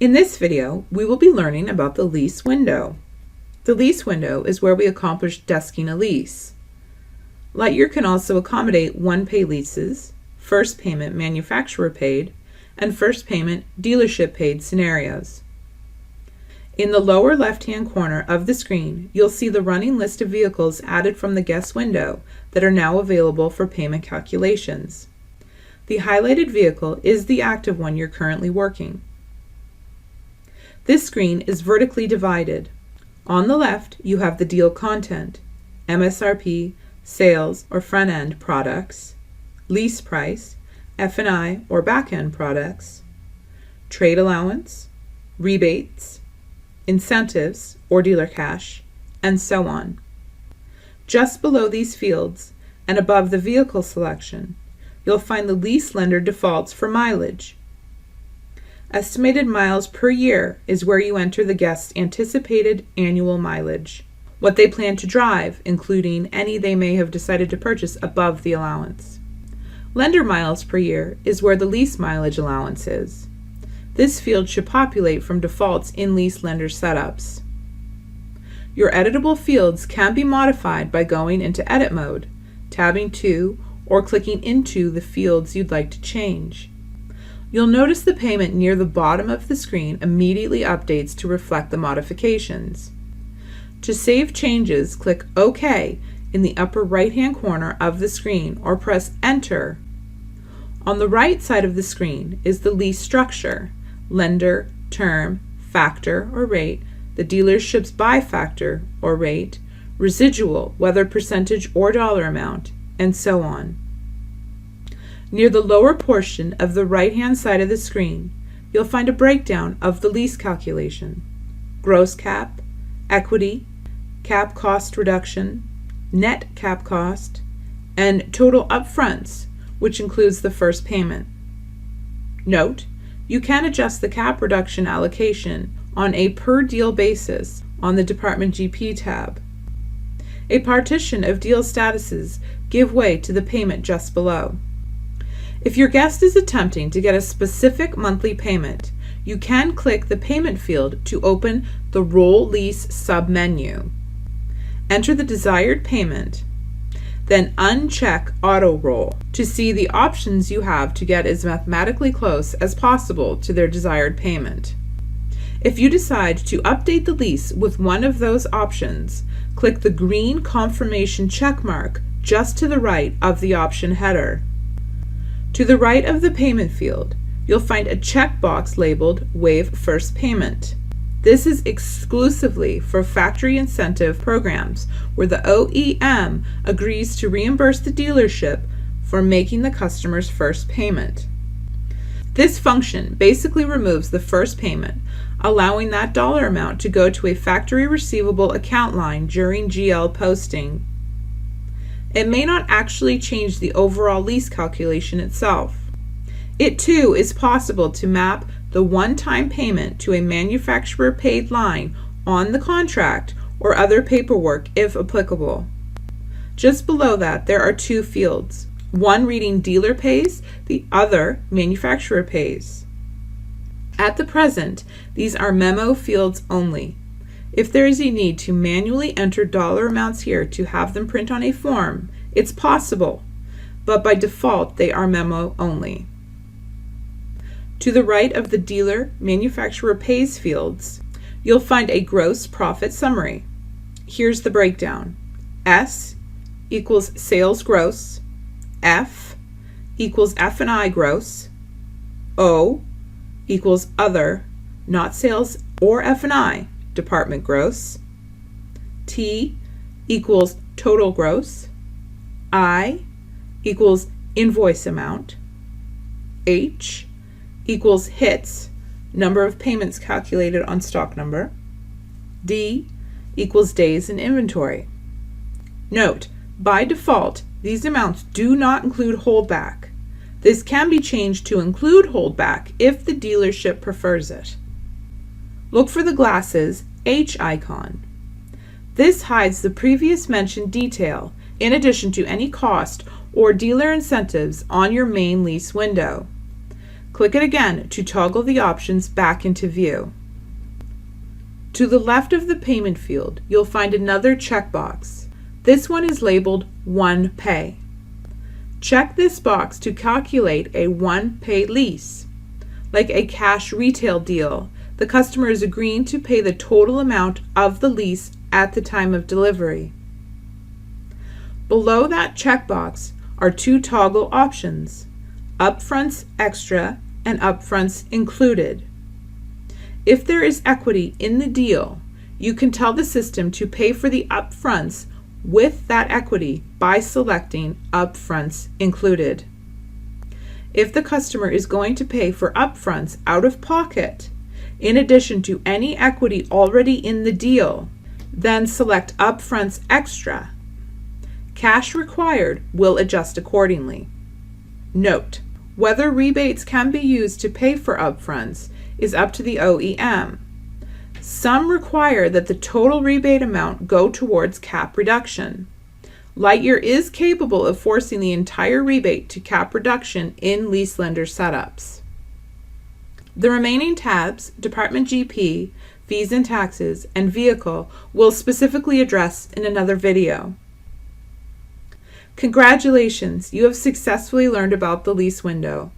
In this video, we will be learning about the lease window. The lease window is where we accomplish desking a lease. LightYear can also accommodate one-pay leases, first payment manufacturer paid, and first payment dealership paid scenarios. In the lower left-hand corner of the screen, you'll see the running list of vehicles added from the guest window that are now available for payment calculations. The highlighted vehicle is the active one you're currently working. This screen is vertically divided. On the left, you have the deal content, MSRP, sales or front-end products, lease price, F&I or back-end products, trade allowance, rebates, incentives or dealer cash, and so on. Just below these fields and above the vehicle selection, you'll find the lease lender defaults for mileage. Estimated miles per year is where you enter the guest's anticipated annual mileage, what they plan to drive, including any they may have decided to purchase above the allowance. Lender miles per year is where the lease mileage allowance is. This field should populate from defaults in lease lender setups. Your editable fields can be modified by going into edit mode, tabbing to, or clicking into the fields you'd like to change. You'll notice the payment near the bottom of the screen immediately updates to reflect the modifications. To save changes, click OK in the upper right-hand corner of the screen or press Enter. On the right side of the screen is the lease structure, lender, term, factor or rate, the dealership's buy factor or rate, residual, whether percentage or dollar amount, and so on. Near the lower portion of the right-hand side of the screen, you'll find a breakdown of the lease calculation: gross cap, equity, cap cost reduction, net cap cost, and total upfronts, which includes the first payment. Note, you can adjust the cap reduction allocation on a per-deal basis on the Department GP tab. A partition of deal statuses give way to the payment just below. If your guest is attempting to get a specific monthly payment, you can click the payment field to open the Roll Lease submenu. Enter the desired payment, then uncheck Auto Roll to see the options you have to get as mathematically close as possible to their desired payment. If you decide to update the lease with one of those options, click the green confirmation checkmark just to the right of the option header. To the right of the payment field, you'll find a checkbox labeled Waive First Payment. This is exclusively for factory incentive programs where the OEM agrees to reimburse the dealership for making the customer's first payment. This function basically removes the first payment, allowing that dollar amount to go to a factory receivable account line during GL posting. It may not actually change the overall lease calculation itself. It too is possible to map the one-time payment to a manufacturer-paid line on the contract or other paperwork if applicable. Just below that, there are two fields, one reading dealer pays, the other manufacturer pays. At the present, these are memo fields only. If there is a need to manually enter dollar amounts here to have them print on a form, it's possible, but by default they are memo only. To the right of the dealer manufacturer pays fields, you'll find a gross profit summary. Here's the breakdown. S equals sales gross, F equals F&I gross, O equals other, not sales or F&I, department gross, T equals total gross, I equals invoice amount, H equals hits, number of payments calculated on stock number, D equals days in inventory. Note, by default, these amounts do not include holdback. This can be changed to include holdback if the dealership prefers it. Look for the glasses H icon. This hides the previous mentioned detail in addition to any cost or dealer incentives on your main lease window. Click it again to toggle the options back into view. To the left of the payment field, you'll find another checkbox. This one is labeled One Pay. Check this box to calculate a one-pay lease. Like a cash retail deal, the customer is agreeing to pay the total amount of the lease at the time of delivery. Below that checkbox are two toggle options, Upfronts Extra and Upfronts Included. If there is equity in the deal, you can tell the system to pay for the upfronts with that equity by selecting Upfronts Included. If the customer is going to pay for upfronts out of pocket, in addition to any equity already in the deal, then select Upfronts Extra. Cash required will adjust accordingly. Note: whether rebates can be used to pay for upfronts is up to the OEM. Some require that the total rebate amount go towards cap reduction. LightYear is capable of forcing the entire rebate to cap reduction in lease lender setups. The remaining tabs, Department GP, Fees and Taxes, and Vehicle, will specifically address in another video. Congratulations, you have successfully learned about the lease window.